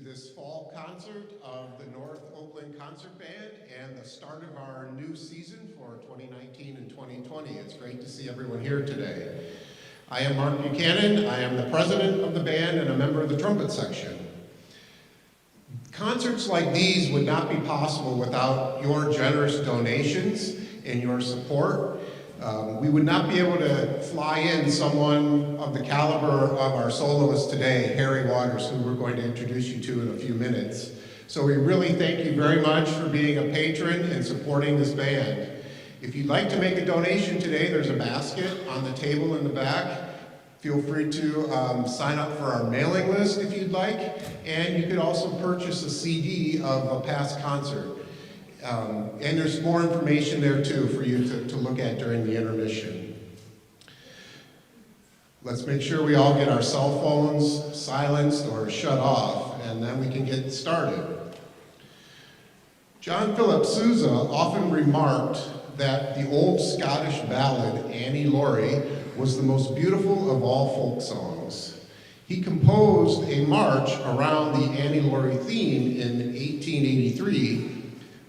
this fall concert of the North Oakland Concert Band and the start of our new season for 2019 and 2020. It's great to see everyone here today. I am Mark Buchanan. I am the president of the band and a member of the trumpet section. Concerts like these would not be possible without your generous donations and your support. We would not be able to fly in someone of the caliber of our soloist today, Harry Waters, who we're going to introduce you to in a few minutes. So we really thank you very much for being a patron and supporting this band. If you'd like to make a donation today, there's a basket on the table in the back. Feel free to sign up for our mailing list if you'd like, and you could also purchase a CD of a past concert. And there's more information there too for you to look at during the intermission. Let's make sure we all get our cell phones silenced or shut off, and then we can get started. John Philip Sousa often remarked that the old Scottish ballad, Annie Laurie, was the most beautiful of all folk songs. He composed a march around the Annie Laurie theme in 1883,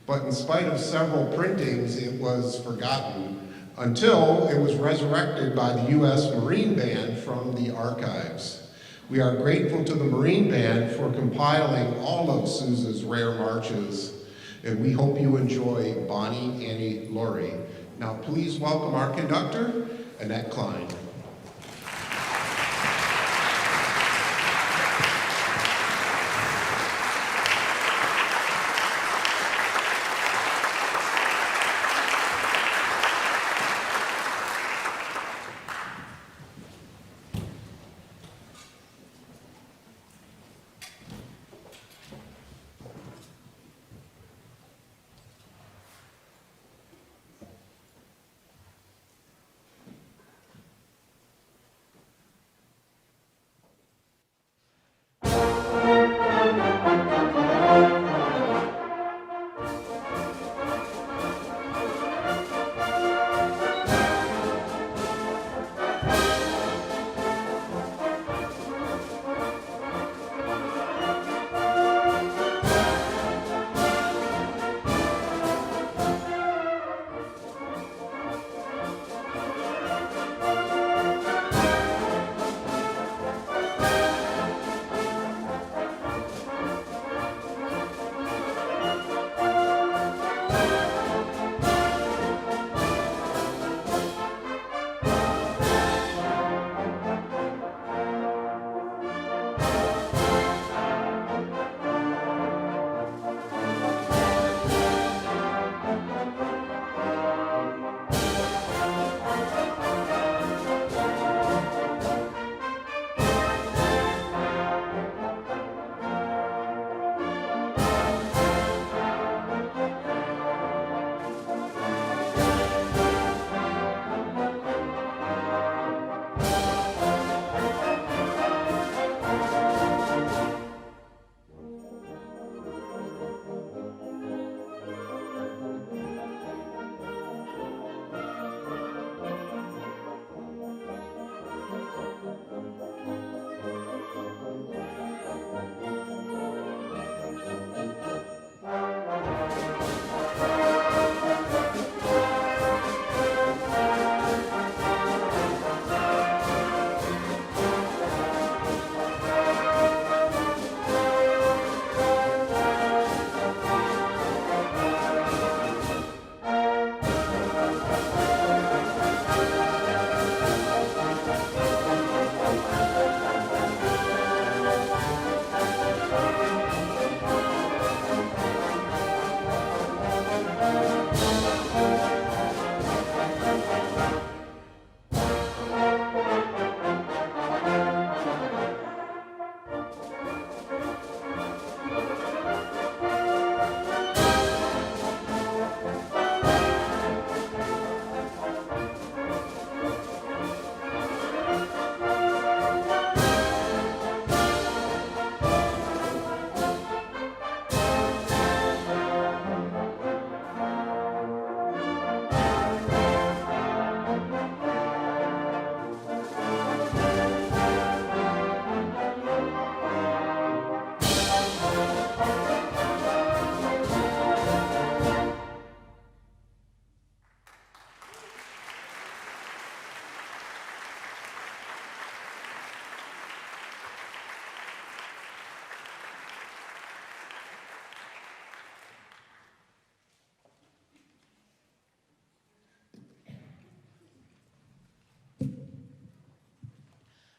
but in spite of several printings, it was forgotten until it was resurrected by the U.S. Marine Band from the archives. We are grateful to the Marine Band for compiling all of Sousa's rare marches, and we hope you enjoy Bonnie Annie Laurie. Now please welcome our conductor, Annette Klein.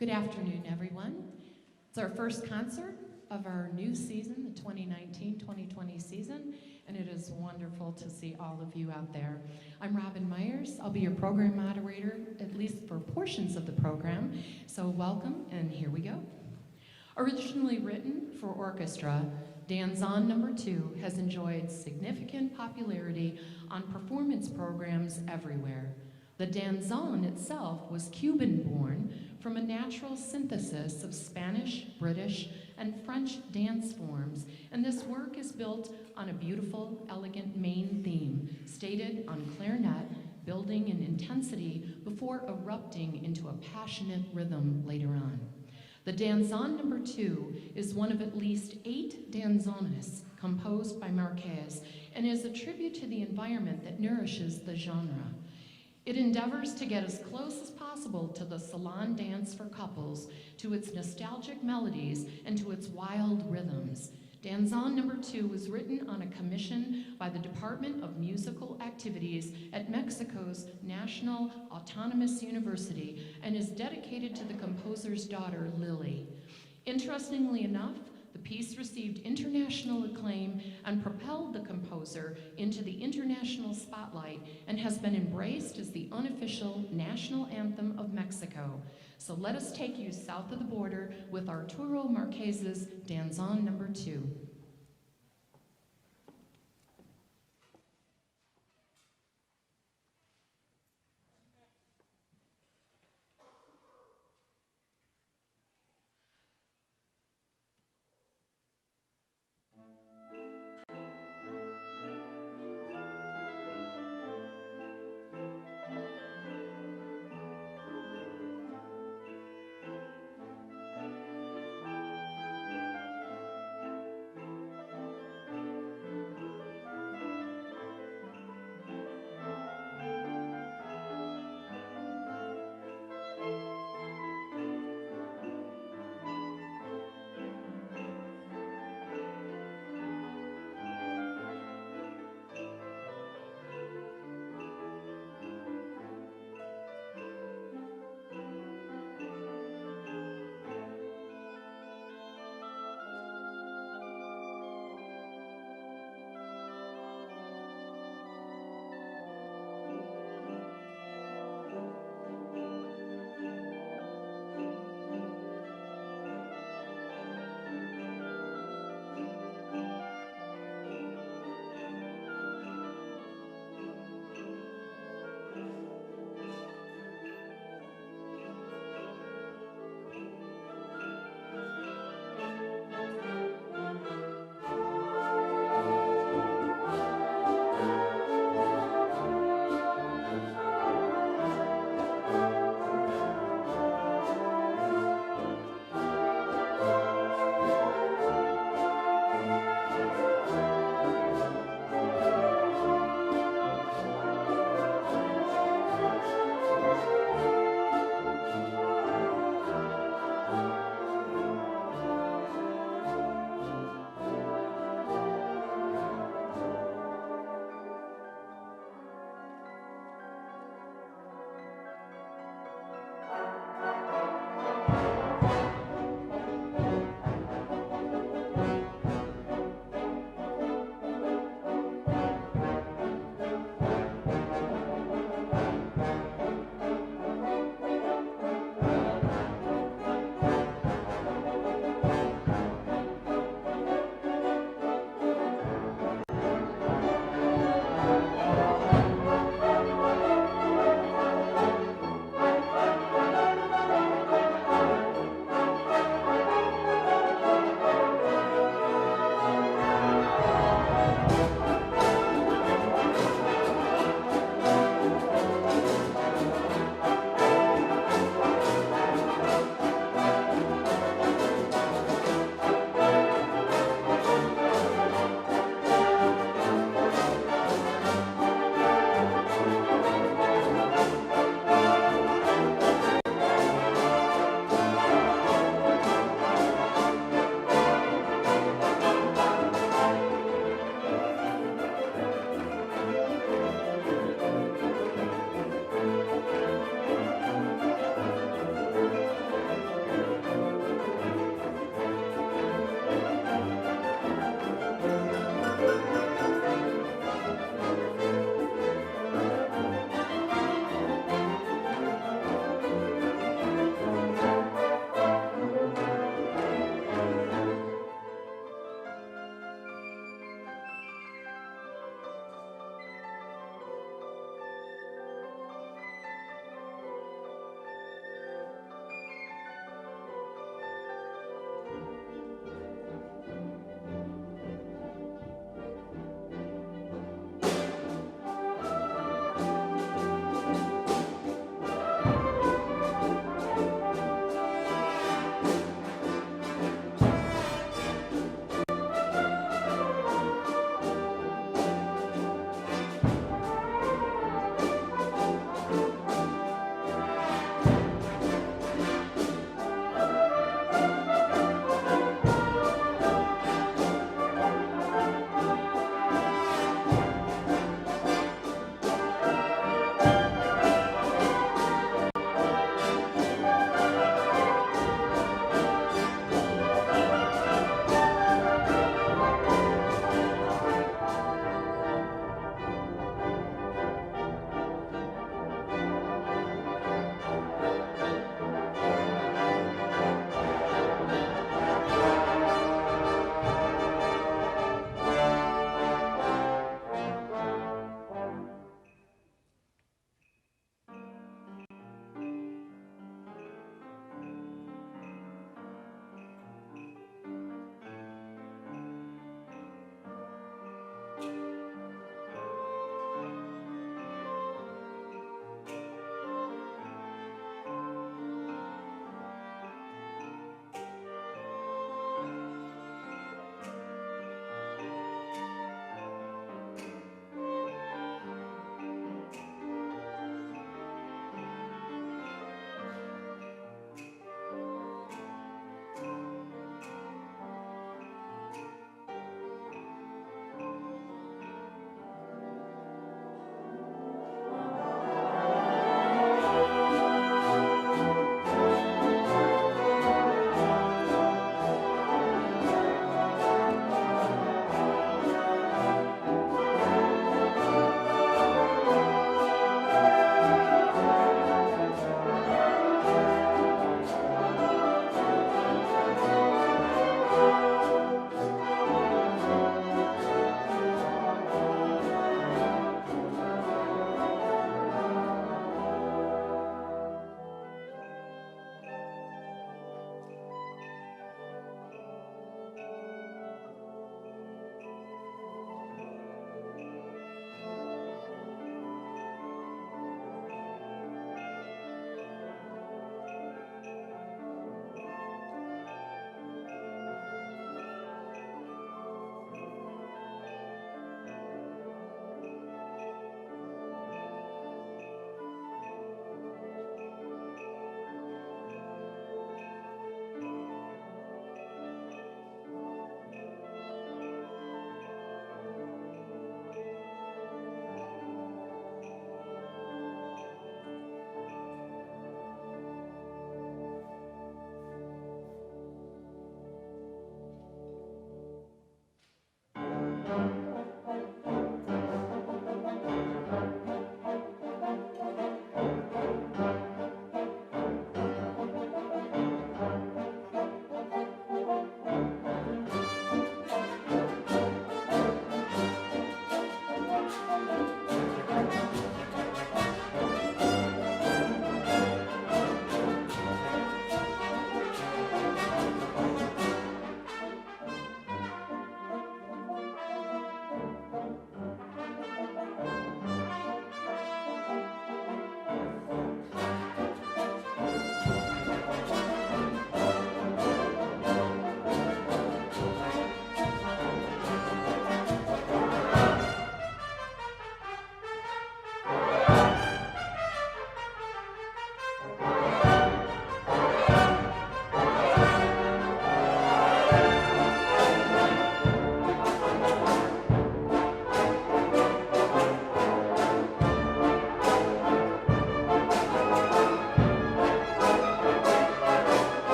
Good afternoon, everyone. It's our first concert of our new season, the 2019-2020 season, and it is wonderful to see all of you out there. I'm Robin Myers. I'll be your program moderator, at least for portions of the program, so welcome, and here we go. Originally written for orchestra, Danzon No. 2 has enjoyed significant popularity on performance programs everywhere. The danzón itself was Cuban-born from a natural synthesis of Spanish, British, and French dance forms, and this work is built on a beautiful, elegant main theme, stated on clarinet, building in intensity before erupting into a passionate rhythm later on. The Danzón No. 2 is one of at least 8 danzones composed by Marquez and is a tribute to the environment that nourishes the genre. It endeavors to get as close as possible to the salon dance for couples, to its nostalgic melodies, and to its wild rhythms. Danzón No. 2 was written on a commission by the Department of Musical Activities at Mexico's National Autonomous University and is dedicated to the composer's daughter, Lily. Interestingly enough, the piece received international acclaim and propelled the composer into the international spotlight and has been embraced as the unofficial national anthem of Mexico. So let us take you south of the border with Arturo Marquez's Danzón No. 2.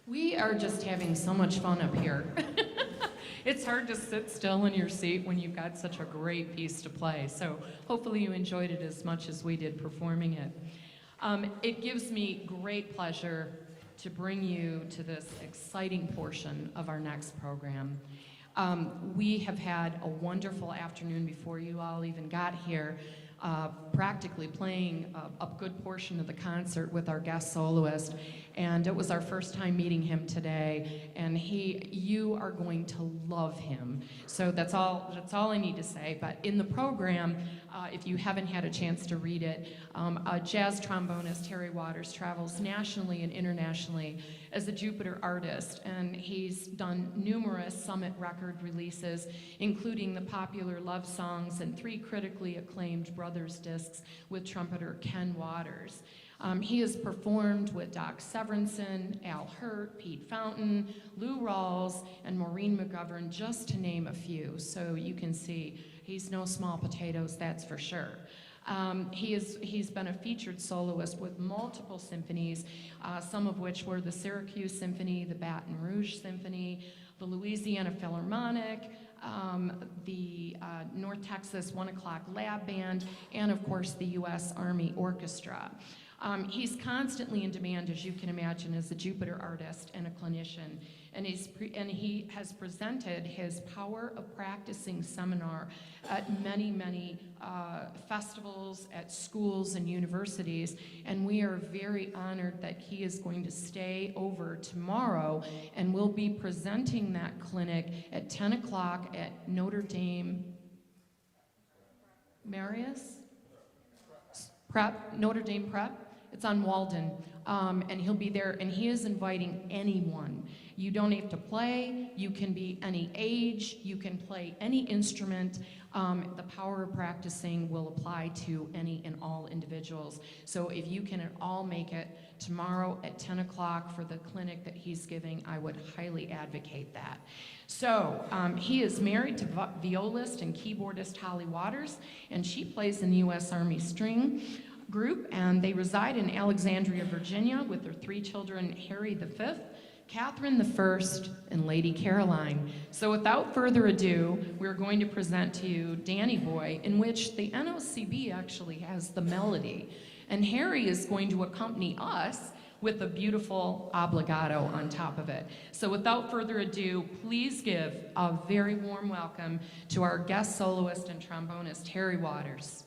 We are just having so much fun up here. It's hard to sit still in your seat when you've got such a great piece to play. So hopefully you enjoyed it as much as we did performing it. It gives me great pleasure to bring you to this exciting portion of our next program. We have had a wonderful afternoon before you all even got here, practically playing a good portion of the concert with our guest soloist, and it was our first time meeting him today, and you are going to love him. So that's all I need to say. But in the program, if you haven't had a chance to read it, a jazz trombonist, Terry Waters, travels nationally and internationally as a Jupiter artist, and he's done numerous Summit record releases, including the popular love songs and 3 critically acclaimed Brothers discs with trumpeter Ken Waters. He has performed with Doc Severinsen, Al Hurt, Pete Fountain, Lou Rawls, and Maureen McGovern, just to name a few. So you can see he's no small potatoes, that's for sure. He's been a featured soloist with multiple symphonies, some of which were the Syracuse Symphony, the Baton Rouge Symphony, the Louisiana Philharmonic, the North Texas 1 O'Clock Lab Band, and of course the U.S. Army Orchestra. He's constantly in demand, as you can imagine, as a Jupiter artist and a clinician, and he has presented his Power of Practicing seminar at many festivals, at schools and universities, and we are very honored that he is going to stay over tomorrow, and will be presenting that clinic at 10 o'clock at Notre Dame Marius? Prep, Notre Dame Prep. It's on Walden, and he'll be there, and he is inviting anyone. You don't have to play, you can be any age, you can play any instrument. The Power of Practicing will apply to any and all individuals. So if you can at all make it tomorrow at 10 o'clock for the clinic that he's giving, I would highly advocate that. So he is married to violist and keyboardist Holly Waters, and she plays in the U.S. Army String Group, and they reside in Alexandria, Virginia, with their 3 children, Harry V, Catherine I, and Lady Caroline. So without further ado, we're going to present to you Danny Boy, in which the NOCB actually has the melody, and Harry is going to accompany us with a beautiful obligato on top of it. So without further ado, please give a very warm welcome to our guest soloist and trombonist, Harry Waters.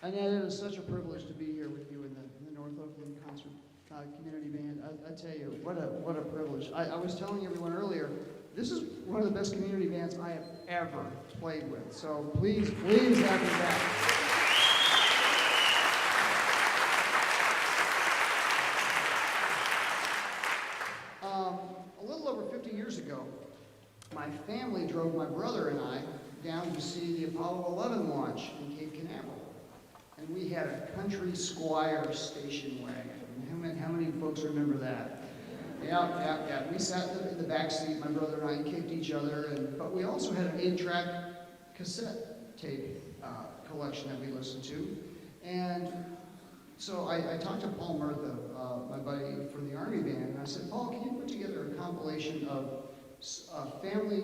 And yet it is such a privilege to be here with you in the North Oakland Concert Community Band. I tell you, what a privilege. I was telling everyone earlier, this is one of the best community bands I have ever played with. So please have me back. A little over 50 years ago, my family drove my brother and I down to see the Apollo 11 launch in Cape Canaveral. And we had a Country Squire station wagon. How many folks remember that? Yeah. We sat in the back seat, my brother and I, kicked each other, but we also had an 8-track cassette tape collection that we listened to. And so I talked to Paul Murtha, my buddy for the Army Band, and I said, Paul, can you put together a compilation of family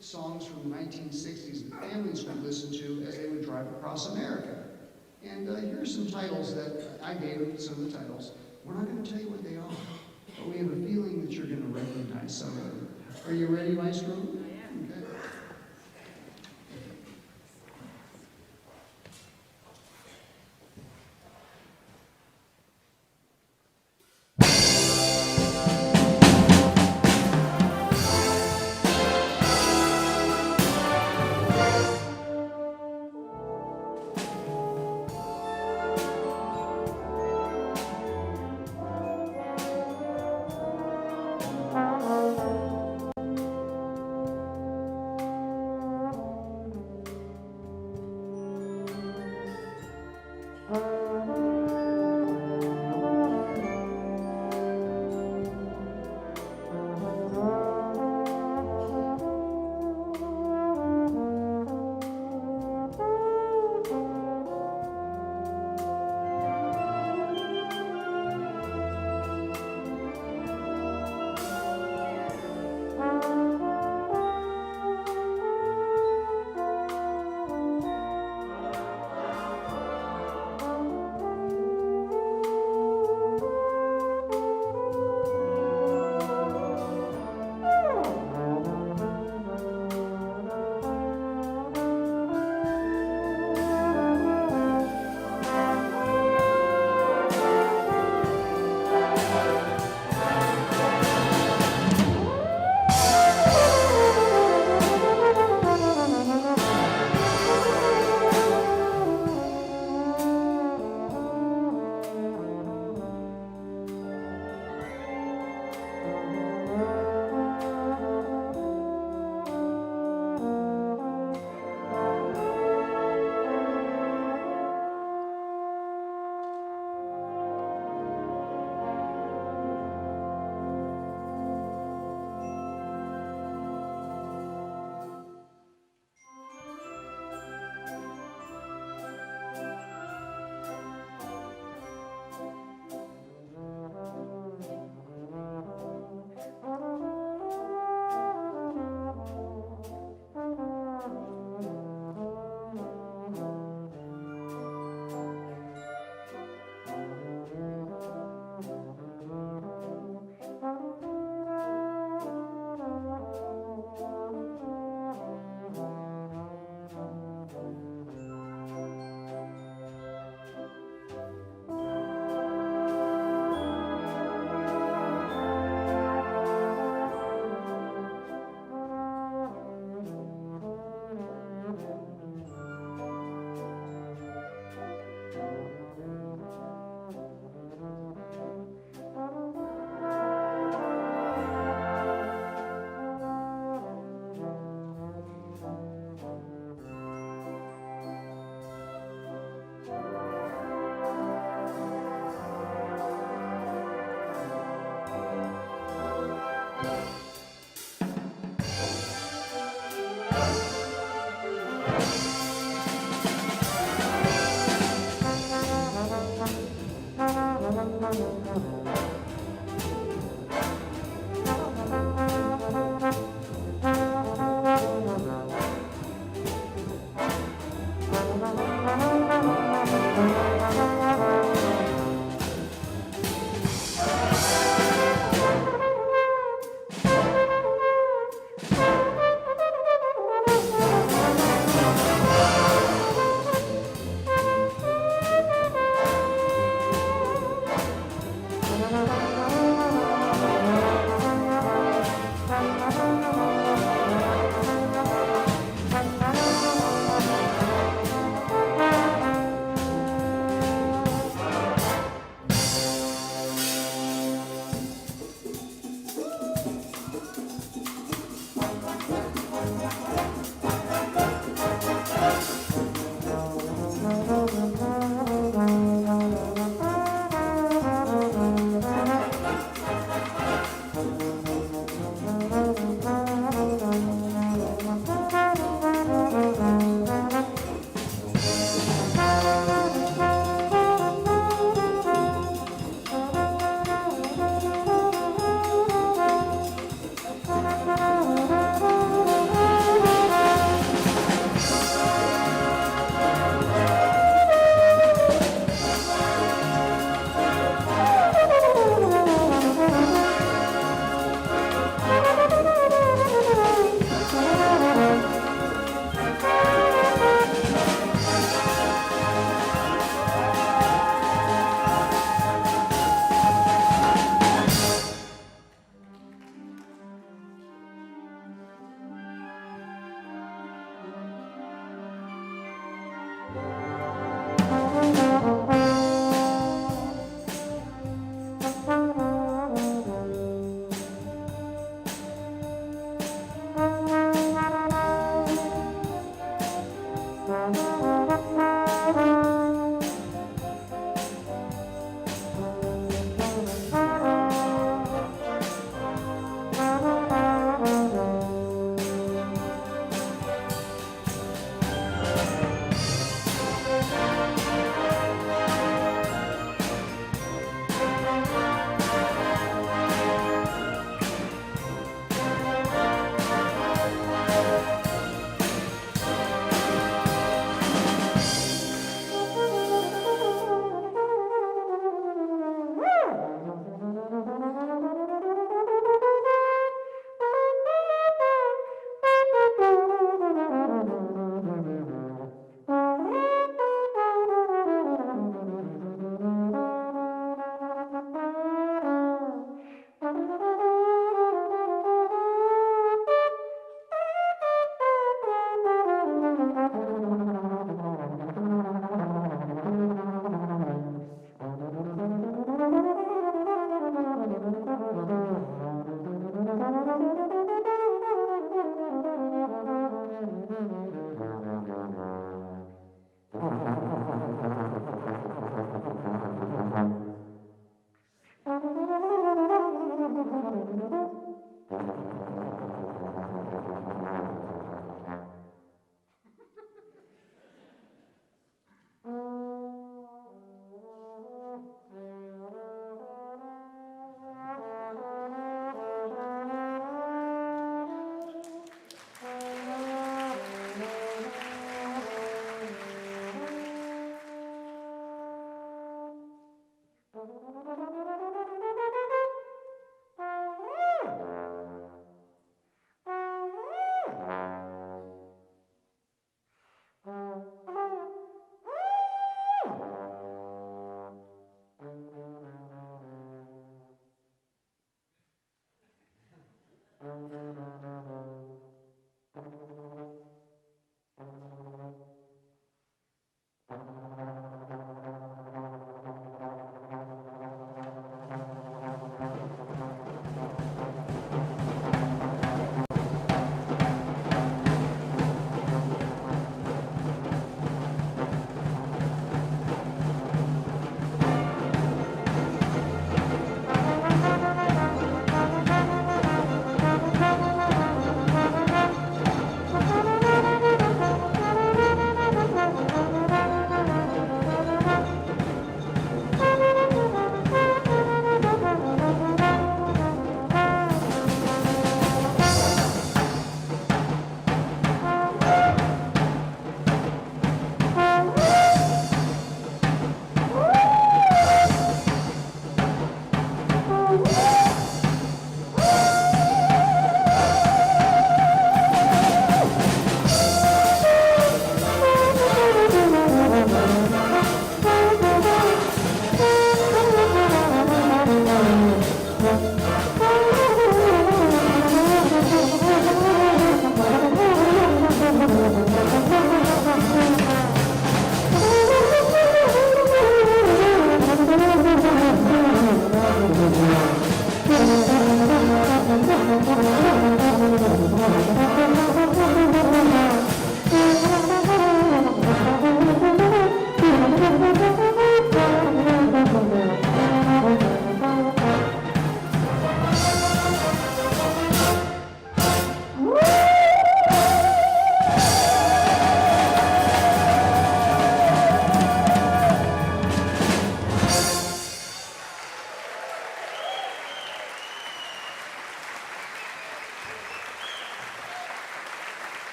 songs from the 1960s that families would listen to as they would drive across America? And here are some titles that I gave, some of the titles. We're not going to tell you what they are, but we have a feeling that you're going to recognize some of them. Are you ready, Maestro? I am. Okay.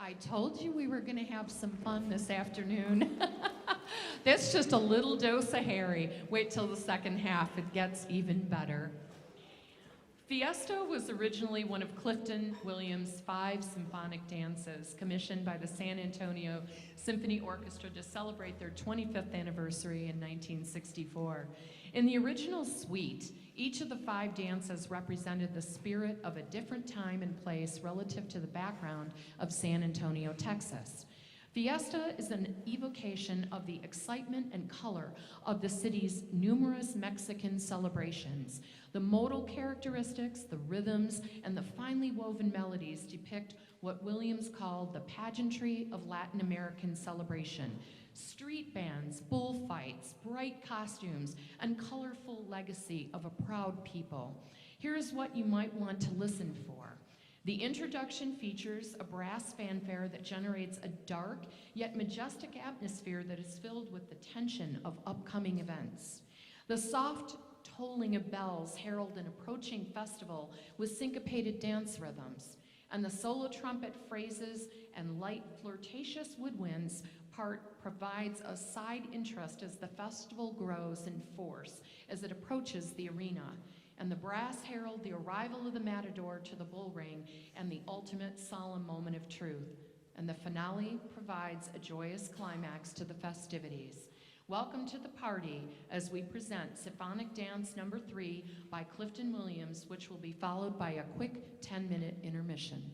I told you we were going to have some fun this afternoon. That's just a little dose of Harry. Wait till the second half, it gets even better. Fiesta was originally one of Clifton Williams' 5 symphonic dances commissioned by the San Antonio Symphony Orchestra to celebrate their 25th anniversary in 1964. In the original suite, each of the 5 dances represented the spirit of a different time and place relative to the background of San Antonio, Texas. Fiesta is an evocation of the excitement and color of the city's numerous Mexican celebrations. The modal characteristics, the rhythms, and the finely woven melodies depict what Williams called the pageantry of Latin American celebration. Street bands, bullfights, bright costumes, and colorful legacy of a proud people. Here is what you might want to listen for. The introduction features a brass fanfare that generates a dark yet majestic atmosphere that is filled with the tension of upcoming events. The soft tolling of bells herald an approaching festival with syncopated dance rhythms, and the solo trumpet phrases and light flirtatious woodwinds part provides a side interest as the festival grows in force as it approaches the arena. And the brass herald the arrival of the matador to the bull ring and the ultimate solemn moment of truth. And the finale provides a joyous climax to the festivities. Welcome to the party as we present Symphonic Dance Number 3 by Clifton Williams, which will be followed by a quick 10-minute intermission.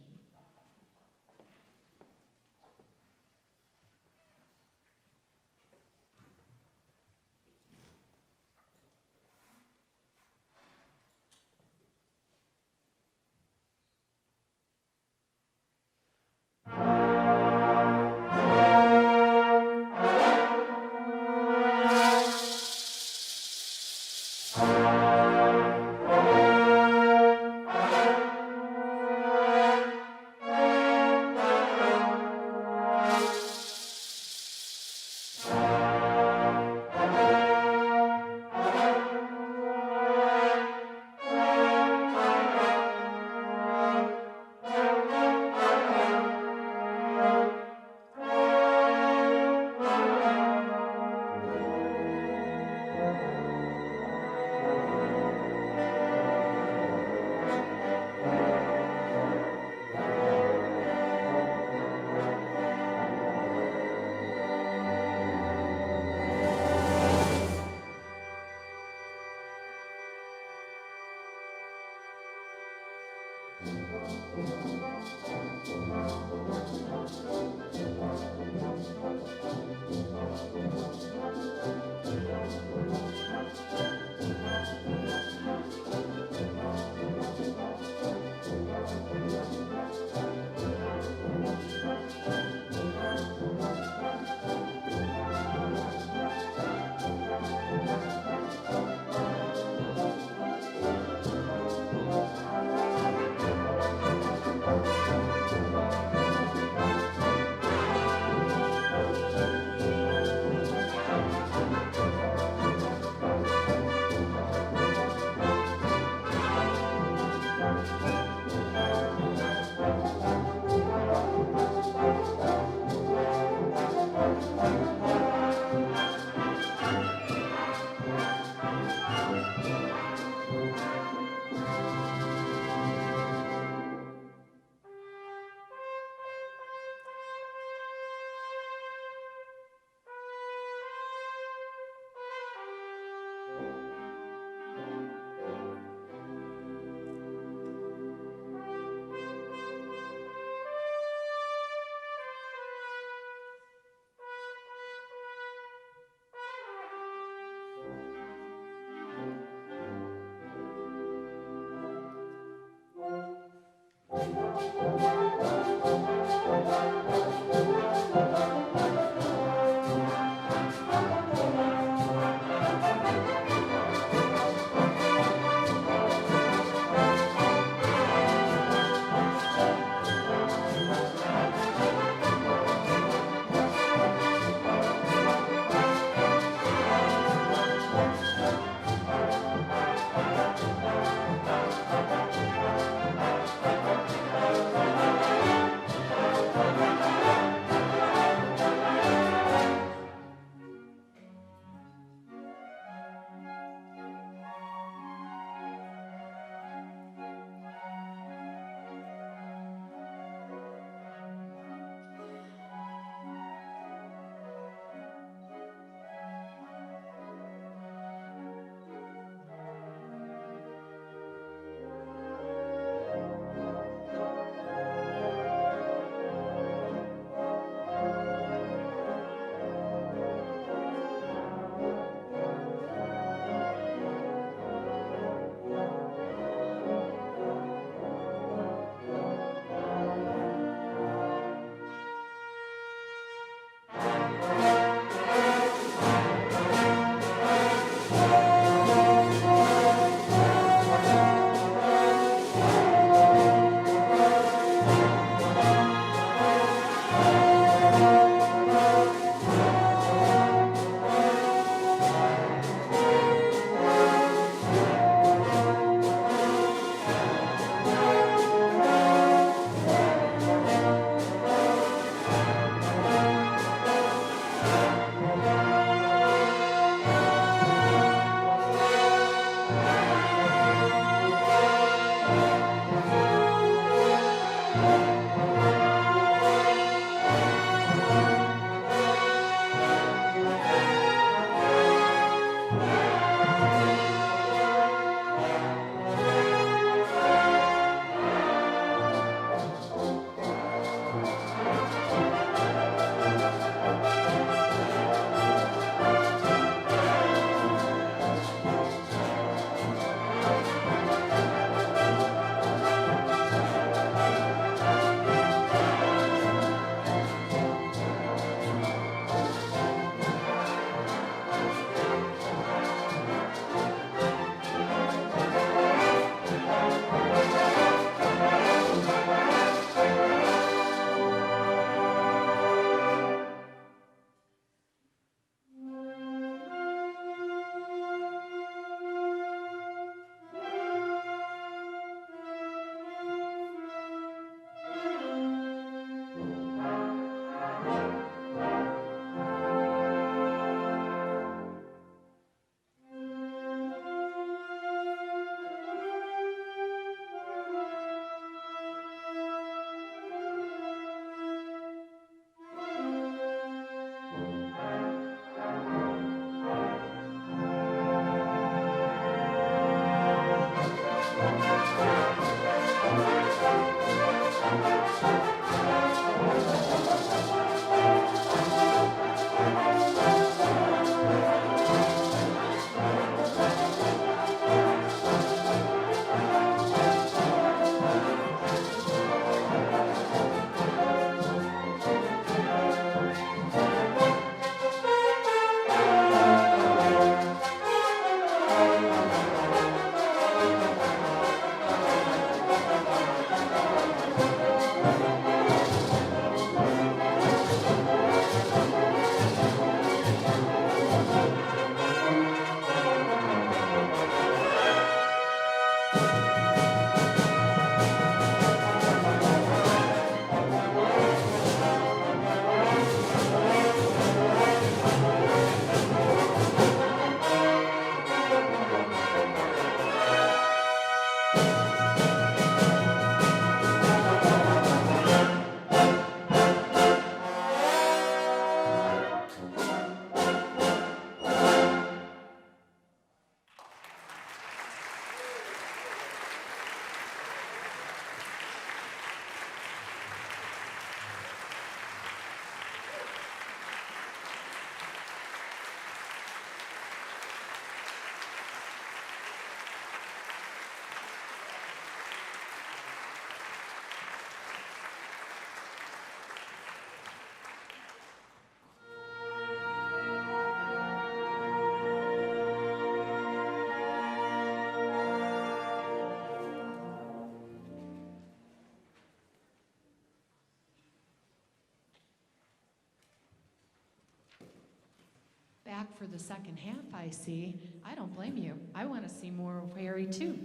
back for the second half, I see. I don't blame you. I want to see more of Harry, too.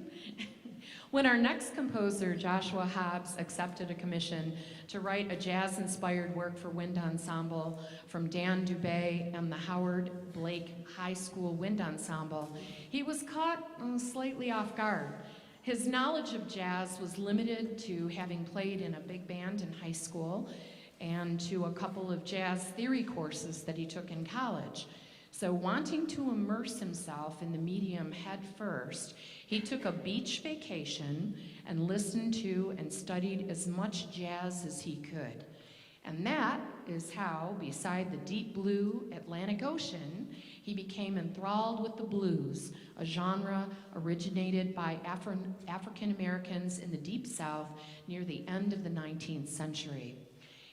When our next composer, Joshua Hobbs, accepted a commission to write a jazz-inspired work for wind ensemble from Dan Dubé and the Howard Blake High School Wind Ensemble, he was caught slightly off guard. His knowledge of jazz was limited to having played in a big band in high school and to a couple of jazz theory courses that he took in college. So wanting to immerse himself in the medium head first, he took a beach vacation and listened to and studied as much jazz as he could. And that is how, beside the deep blue Atlantic Ocean, he became enthralled with the blues, a genre originated by African Americans in the Deep South near the end of the 19th century.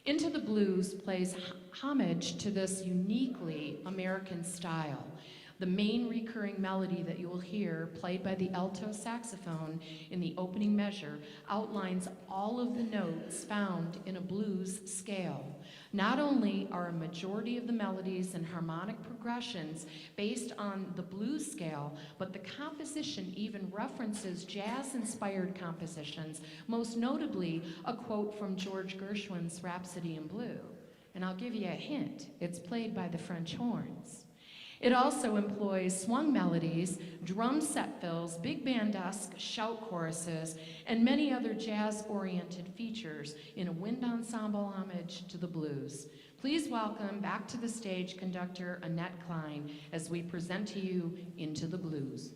Into the Blues plays homage to this uniquely American style. The main recurring melody that you will hear, played by the alto saxophone in the opening measure, outlines all of the notes found in a blues scale. Not only are a majority of the melodies and harmonic progressions based on the blues scale, but the composition even references jazz-inspired compositions, most notably a quote from George Gershwin's Rhapsody in Blue. And I'll give you a hint, it's played by the French horns. It also employs swung melodies, drum set fills, big band-esque shout choruses, and many other jazz-oriented features in a wind ensemble homage to the blues. Please welcome back to the stage conductor Annette Klein as we present to you Into the Blues.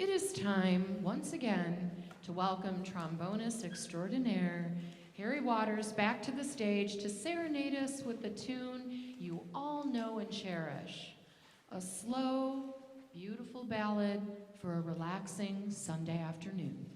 it is time, once again, to welcome trombonist extraordinaire Harry Waters back to the stage to serenade us with the tune you all know and cherish. A slow, beautiful ballad for a relaxing Sunday afternoon.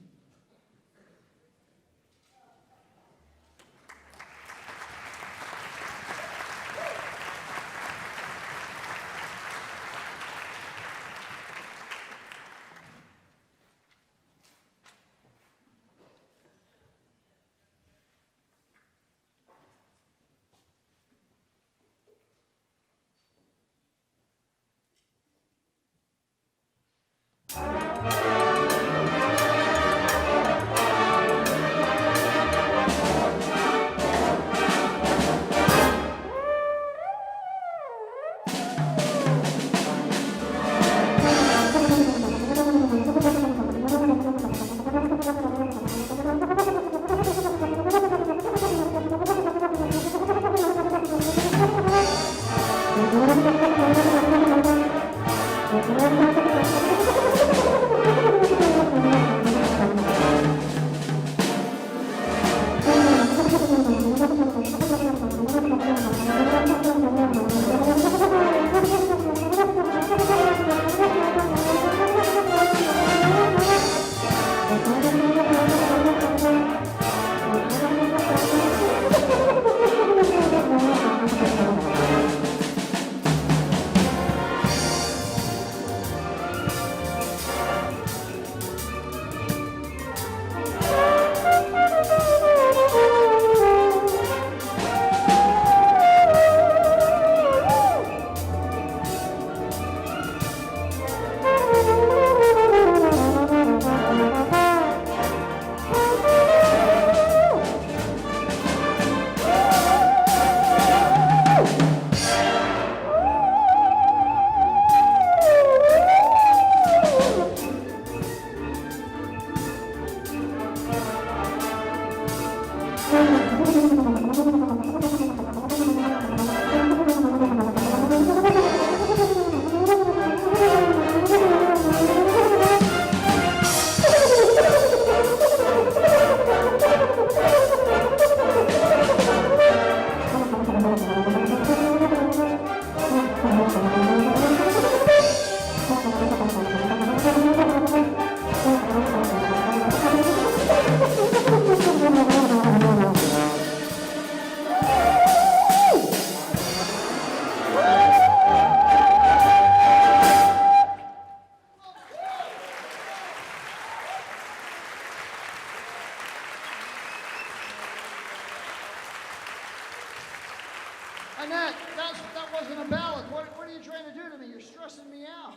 Annette, that wasn't a ballad. What are you trying to do to me? You're stressing me out.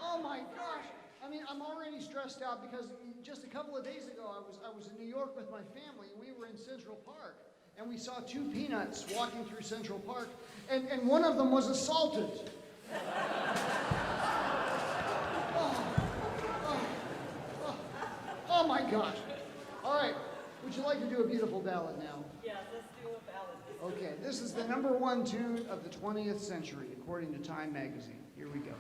Oh my gosh. I mean, I'm already stressed out because just a couple of days ago, I was in New York with my family, and we were in Central Park, and we saw two peanuts walking through Central Park, and one of them was assaulted. Oh my gosh. All right, would you like to do a beautiful ballad now? Yeah, let's do a ballad. Okay, this is the #1 tune of the 20th century, according to Time magazine. Here we go.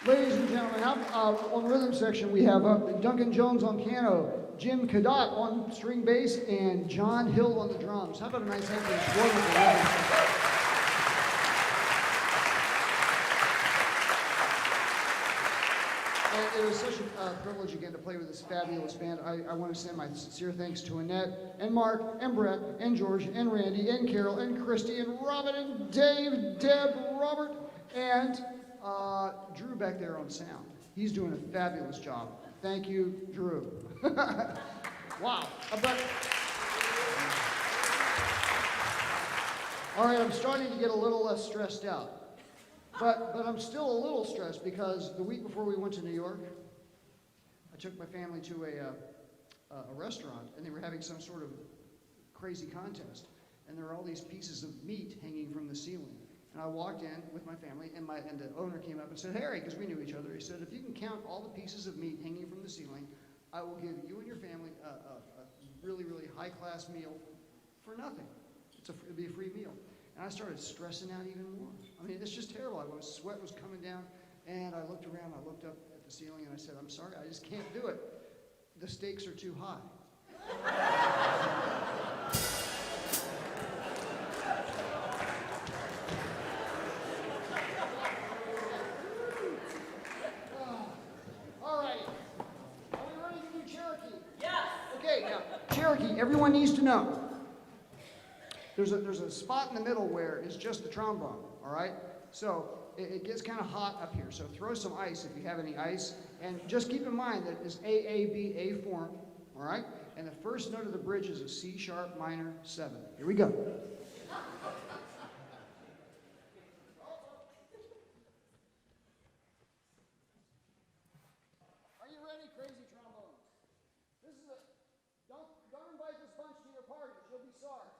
Ladies and gentlemen, on the rhythm section, we have Duncan Jones on piano, Jim Cadot on string bass, and John Hill on the drums. How about a nice hand for this wonderful rhythm section? And it was such a privilege again to play with this fabulous band. I want to send my sincere thanks to Annette, and Mark, and Brett, and George, and Randy, and Carol, and Christy, and Robin, and Dave, Deb, Robert, and Drew back there on sound. He's doing a fabulous job. Thank you, Drew. Wow. All right, I'm starting to get a little less stressed out. But I'm still a little stressed because the week before we went to New York, I took my family to a restaurant, and they were having some sort of crazy contest. And there were all these pieces of meat hanging from the ceiling. And I walked in with my family, and the owner came up and said, "Harry," because we knew each other, he said, "if you can count all the pieces of meat hanging from the ceiling, I will give you and your family a really, really high-class meal for nothing. It'll be a free meal." And I started stressing out even more. I mean, it's just terrible. Sweat was coming down, and I looked around, I looked up at the ceiling, and I said, "I'm sorry, I just can't do it. The stakes are too high." All right. Are we ready to do Cherokee? Yes. Okay, now, Cherokee, everyone needs to know. There's a spot in the middle where it's just the trombone, all right? So it gets kind of hot up here, so throw some ice if you have any ice, and just keep in mind that it's AABA form, all right? And the first note of the bridge is a C sharp minor 7. Here we go. Are you ready, crazy trombones? Don't invite this bunch to your parties, you'll be sorry.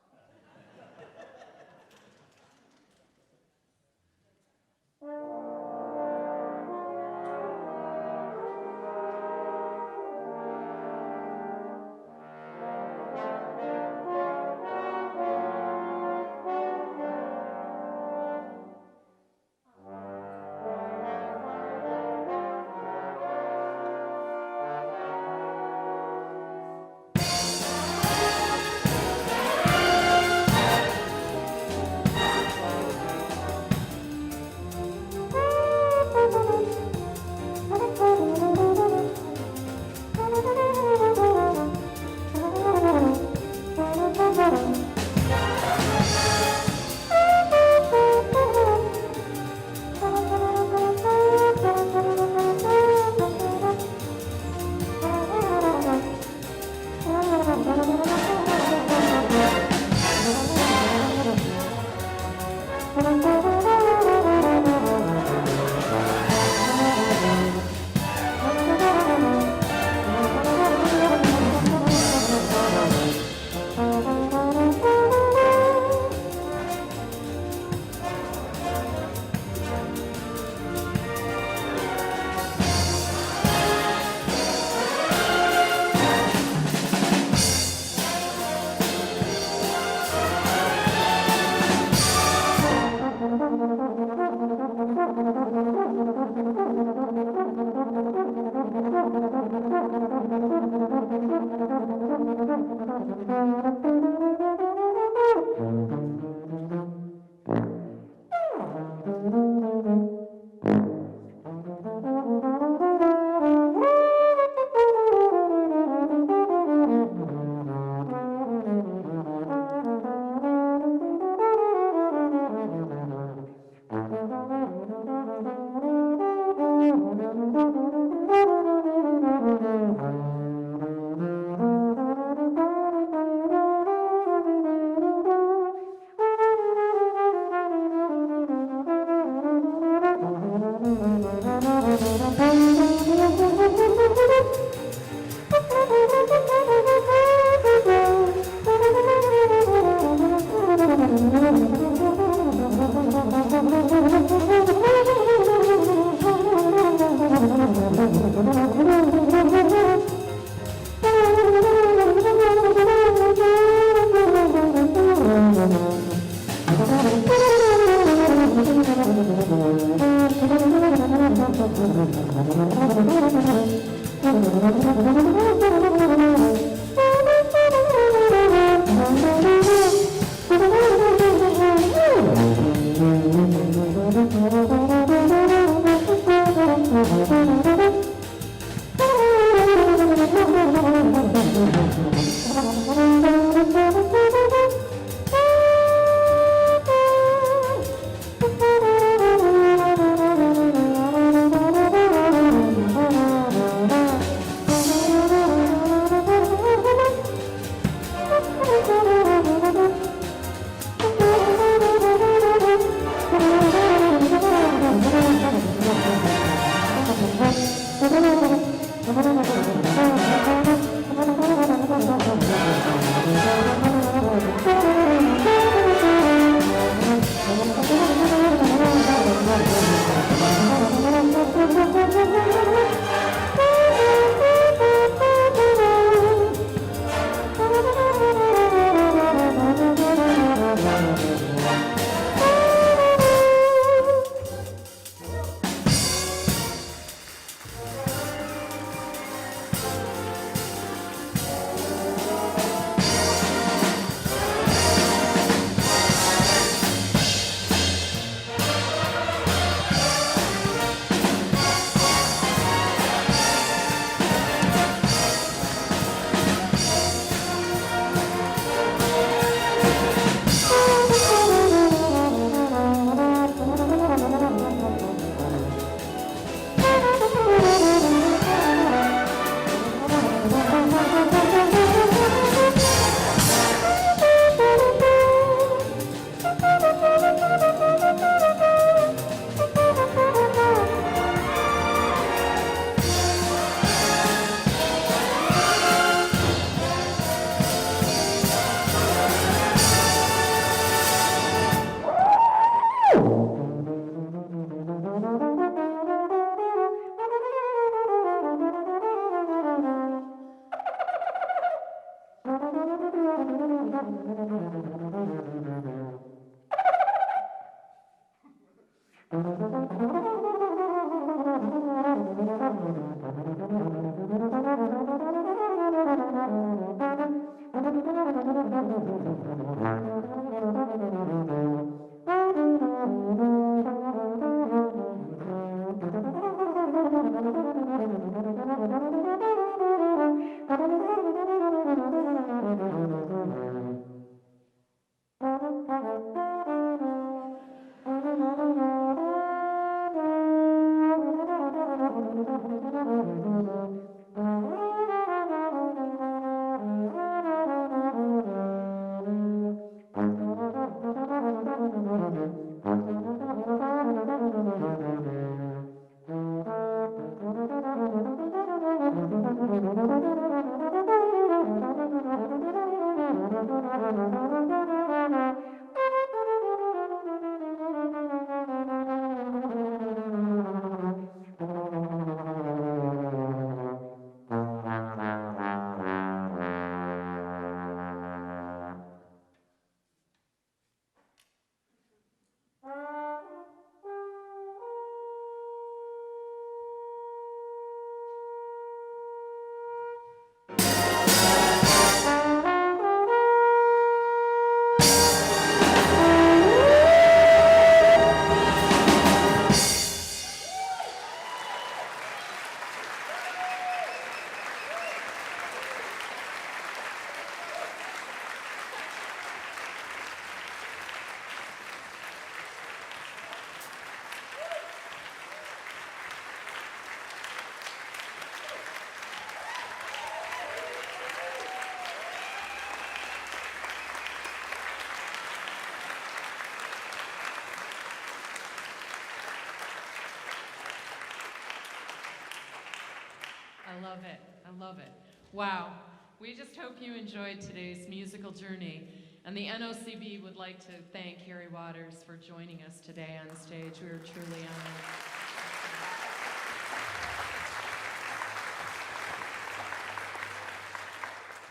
I love it. I love it. Wow. We just hope you enjoyed today's musical journey. And the NOCB would like to thank Harry Waters for joining us today on stage. We are truly honored.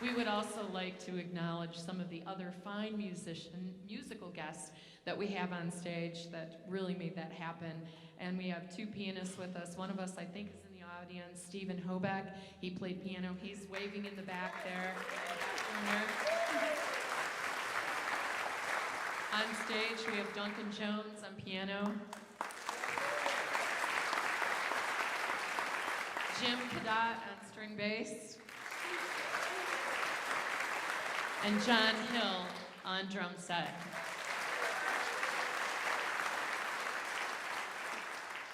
We would also like to acknowledge some of the other fine musical guests that we have on stage that really made that happen. And we have two pianists with us. One of us, I think, is in the audience, Stephen Hoback. He played piano. He's waving in the back there. On stage, we have Duncan Jones on piano. Jim Cadot on string bass. And John Hill on drum set.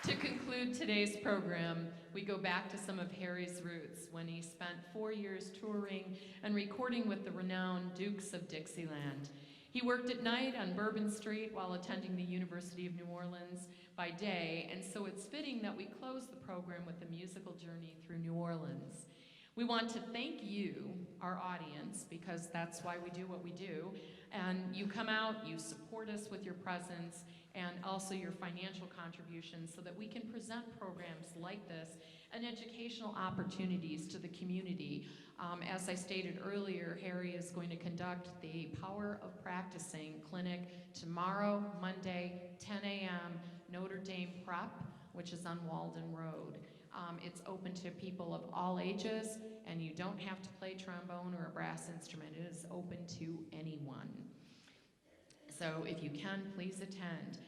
To conclude today's program, we go back to some of Harry's roots when he spent 4 years touring and recording with the renowned Dukes of Dixieland. He worked at night on Bourbon Street while attending the University of New Orleans by day, and so it's fitting that we close the program with a musical journey through New Orleans. We want to thank you, our audience, because that's why we do what we do. And you come out, you support us with your presence, and also your financial contributions so that we can present programs like this and educational opportunities to the community. As I stated earlier, Harry is going to conduct the Power of Practicing clinic tomorrow, Monday, 10 a.m., Notre Dame Prep, which is on Walden Road. It's open to people of all ages, and you don't have to play trombone or a brass instrument. It is open to anyone. So if you can, please attend.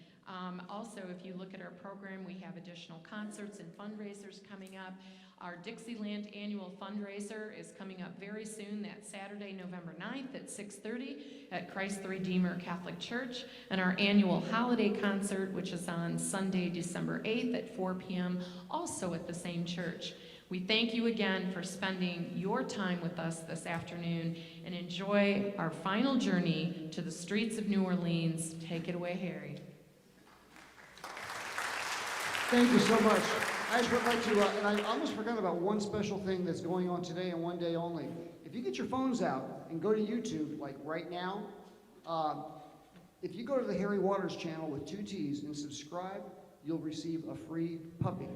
Also, if you look at our program, we have additional concerts and fundraisers coming up. Our Dixieland annual fundraiser is coming up very soon, that Saturday, November 9th at 6:30 at Christ the Redeemer Catholic Church. And our annual holiday concert, which is on Sunday, December 8th at 4 p.m., also at the same church. We thank you again for spending your time with us this afternoon, and enjoy our final journey to the streets of New Orleans. Take it away, Harry. Thank you so much. I just would like to, and I almost forgot about one special thing that's going on today and one day only. If you get your phones out and go to YouTube, like right now, if you go to the Harry Waters channel with 2 T's and subscribe, you'll receive a free puppy.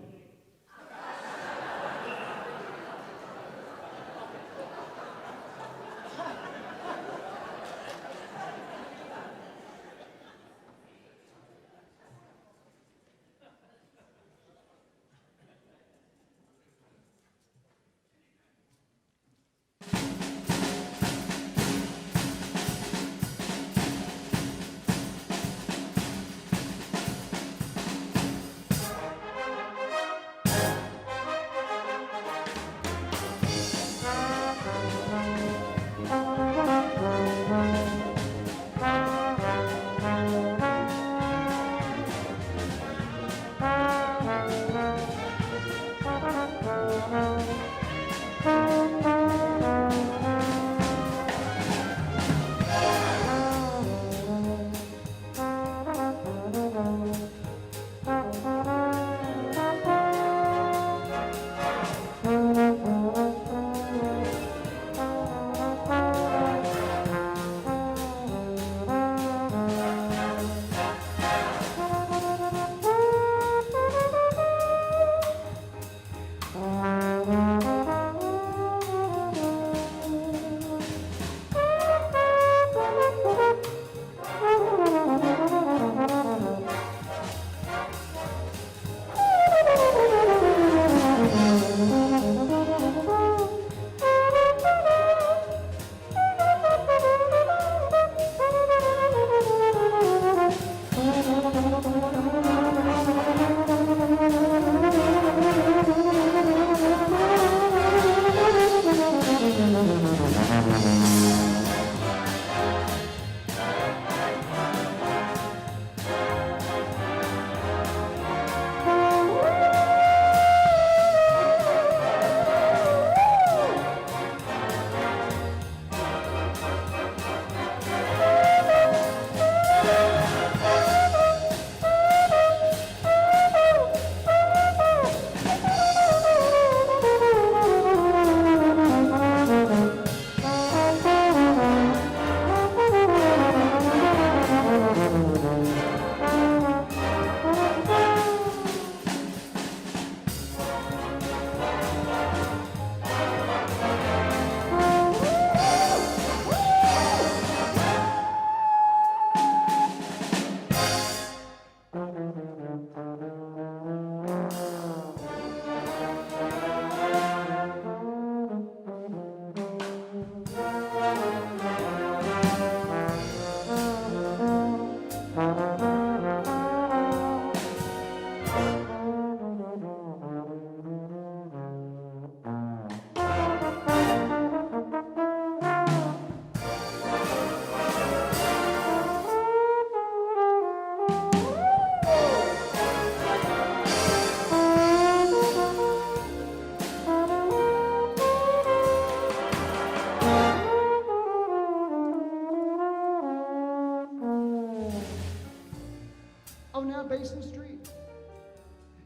Basin Street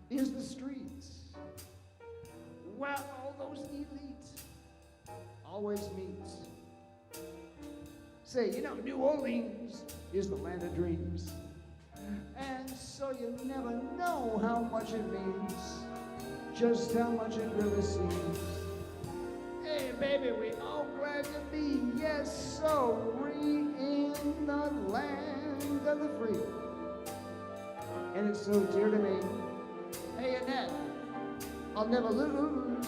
is the streets where all those elites always meet. Say, you know, New Orleans is the land of dreams. And so you never know how much it means, just how much it really seems. Hey, baby, we all glad to be, yes, so free in the land of the free. And it's so dear to me. Hey, Annette, I'll never lose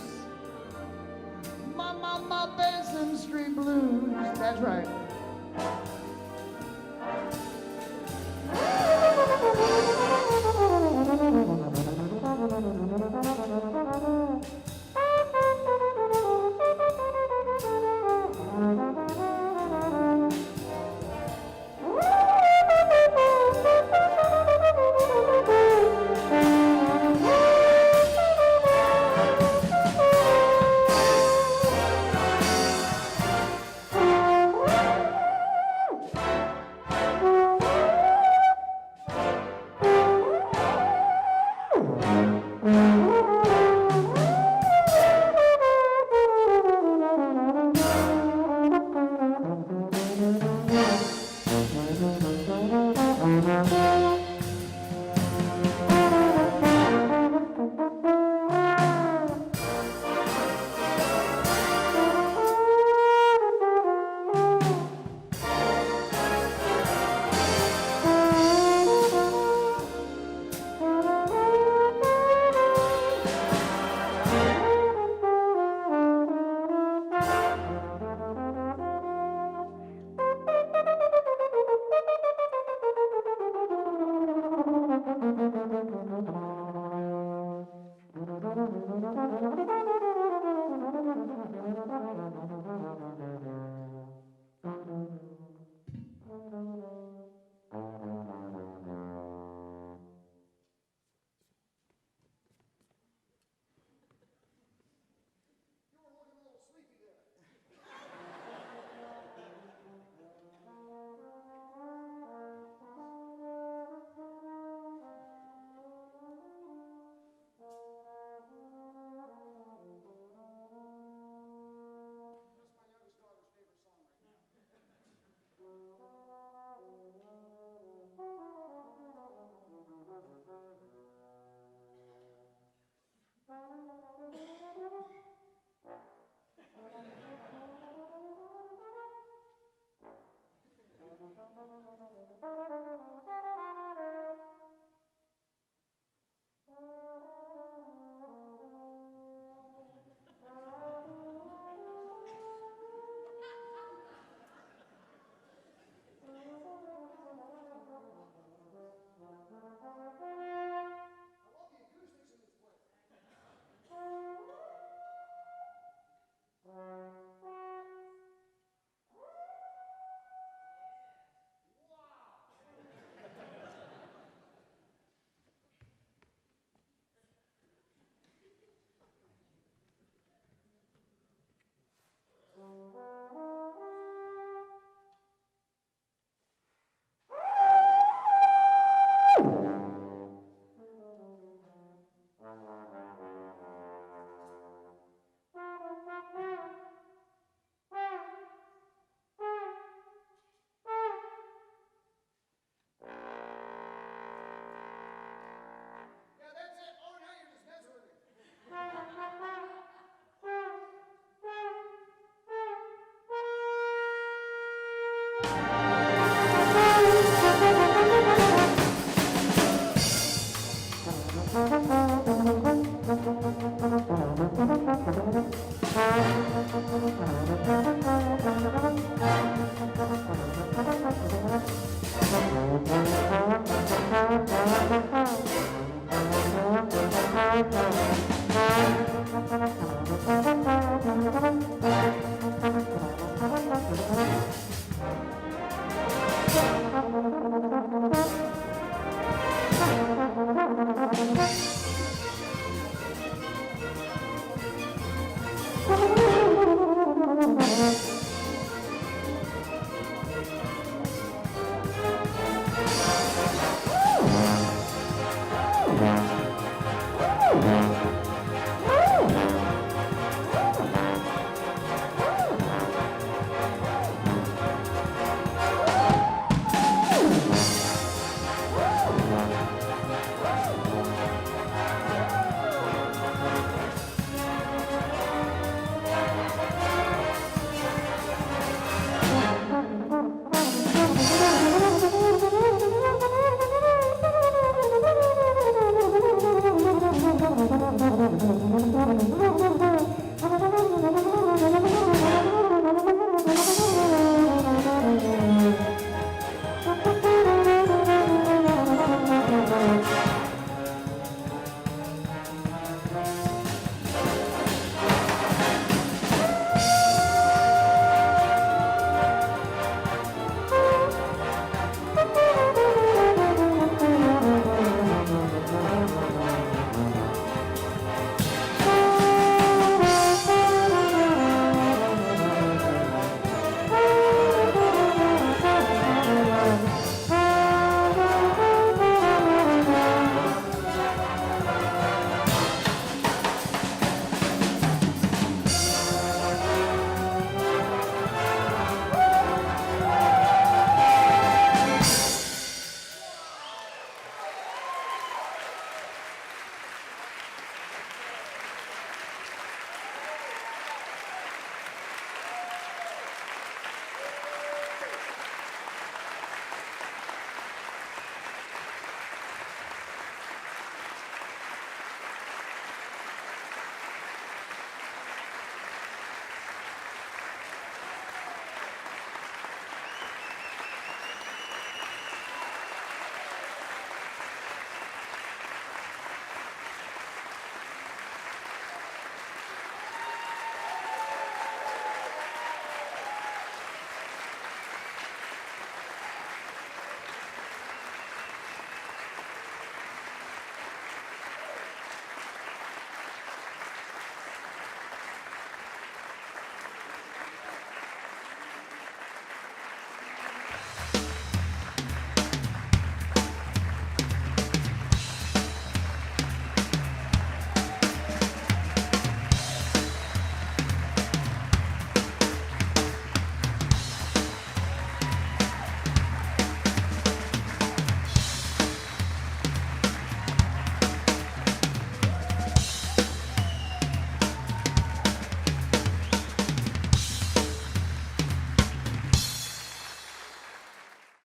my Basin Street blues. That's right.